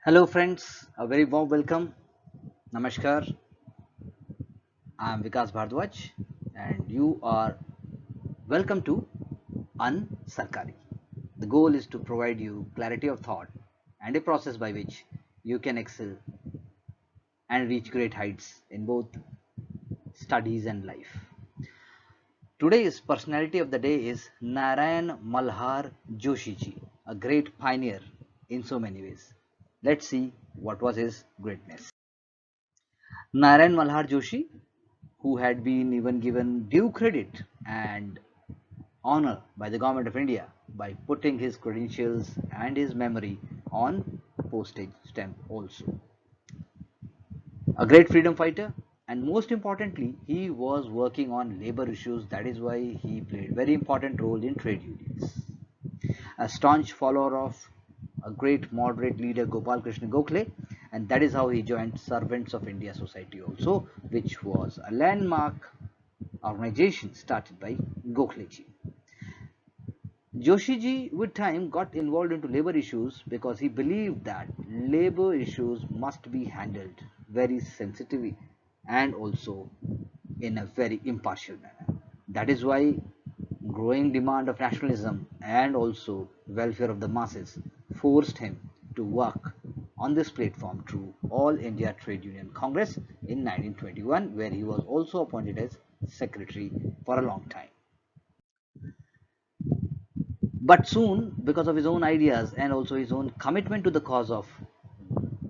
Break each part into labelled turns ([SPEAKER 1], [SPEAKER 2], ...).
[SPEAKER 1] Hello friends, a very warm welcome. Namaskar. I am Vikas Bhardwaj and you are welcome to Unsarkari. The goal is to provide you clarity of thought and a process by which you can excel and reach great heights in both studies and life. Today's personality of the day is Narayan Malhar Joshi ji, a great pioneer in so many ways. Let's see what was his greatness. Narayan Malhar Joshi, who had been even given due credit and honor by the government of India by putting his credentials and his memory on postage stamp also. A great freedom fighter, and most importantly he was working on labor issues. That is why he played very important role in trade unions. A staunch follower of a great moderate leader Gopal Krishna Gokhale, and that is how he joined Servants of India Society also, which was a landmark organization started by Gokhale ji. Joshi ji with time got involved into labor issues because he believed that labor issues must be handled very sensitively and also in a very impartial manner. That is why growing demand of nationalism and also welfare of the masses forced him to work on this platform through All India Trade Union Congress in 1921, where he was also appointed as secretary for a long time. But soon, because of his own ideas and also his own commitment to the cause of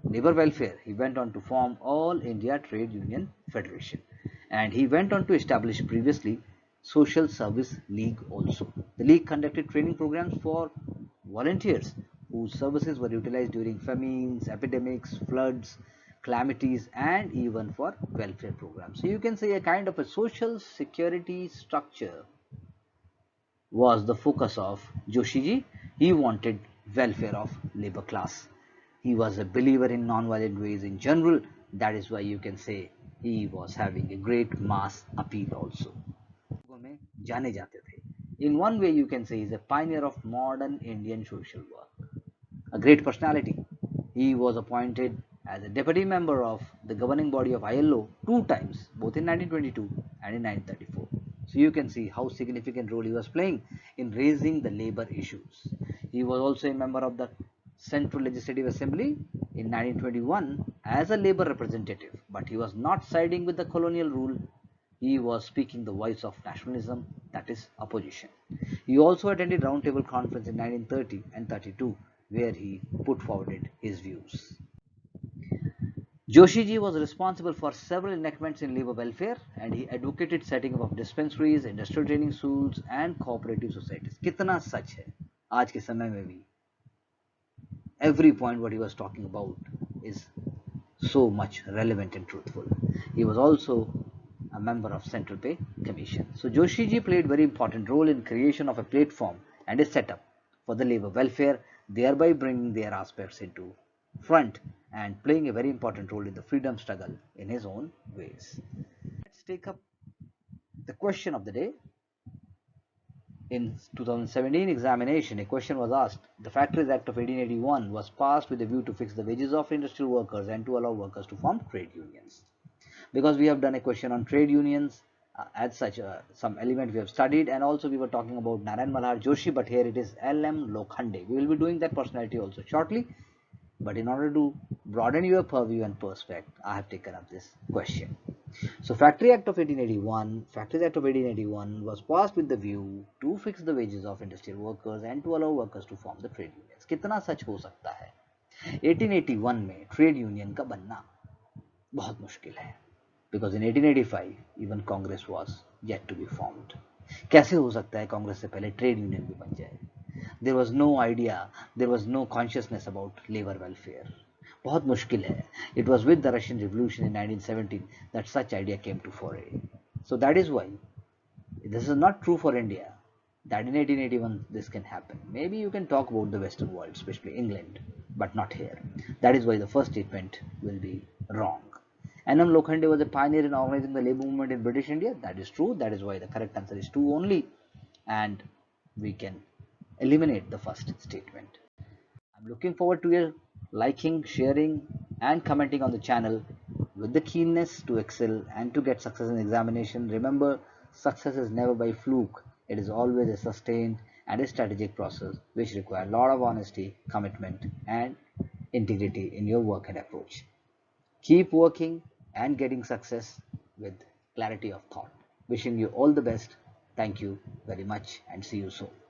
[SPEAKER 1] labor welfare, he went on to form All India Trade Union Federation. And he went on to establish previously Social Service League also. The league conducted training programs for volunteers whose services were utilized during famines, epidemics, floods, calamities, and even for welfare programs. So you can say a kind of a social security structure was the focus of Joshiji. He wanted welfare of labor class. He was a believer in non-violent ways in general. That is why you can say he was having a great mass appeal also. In one way you can say he is a pioneer of modern Indian social work. A great personality. He was appointed as a deputy member of the governing body of ILO two times, both in 1922 and in 1934. So you can see how significant role he was playing in raising the labor issues. He was also a member of the Central Legislative Assembly in 1921 as a labor representative, but he was not siding with the colonial rule. He was speaking the voice of nationalism, that is opposition. He also attended Roundtable Conference in 1930 and 32, where he put forward his views. Joshiji was responsible for several enactments in labor welfare, and he advocated setting up of dispensaries, industrial training schools and cooperative societies. कितना सच है आज के समय में भी every point what he was talking about is so much relevant and truthful. He was also a member of Central Pay Commission. So Joshiji played very important role in creation of a platform and a setup for the labor welfare, thereby bringing their aspects into front and playing a very important role in the freedom struggle in his own ways. Let's take up the question of the day. In 2017 examination, a question was asked. The Factories Act of 1881 was passed with a view to fix the wages of industrial workers and to allow workers to form trade unions. Because we have done a question on trade unions, as such some element we have studied, and also we were talking about Narayan Malhar Joshi, but here it is NM Joshi. We will be doing that personality also shortly, but in order to broaden your purview and perspective, I have taken up this question. So Factories Act of 1881 was passed with the view to fix the wages of industrial workers and to allow workers to form the trade unions. कितना सच हो सकता है? 1881 में trade union का बनना बहुत मुश्किल है, because in 1885 even Congress was yet to be formed. कैसे हो सकता है कांग्रेस से पहले ट्रेड यूनियन भी बन जाए? There was no idea, there was no consciousness about labor welfare. बहुत मुश्किल है. It was with the Russian Revolution in 1917 that such idea came to foray. So that is why this is not true for India, that in 1881 this can happen. Maybe you can talk about the Western world, especially England, but not here. That is why the first statement will be wrong. NM Joshi was a pioneer in organizing the labor movement in British India. That is true. That is why the correct answer is 2 only, and we can eliminate the first statement. I'm looking forward to your liking, sharing, and commenting on the channel with the keenness to excel and to get success in examination. Remember, success is never by fluke. It is always a sustained and a strategic process which requires a lot of honesty, commitment, and integrity in your work and approach. Keep working and getting success with clarity of thought. Wishing you all the best. Thank you very much and see you soon.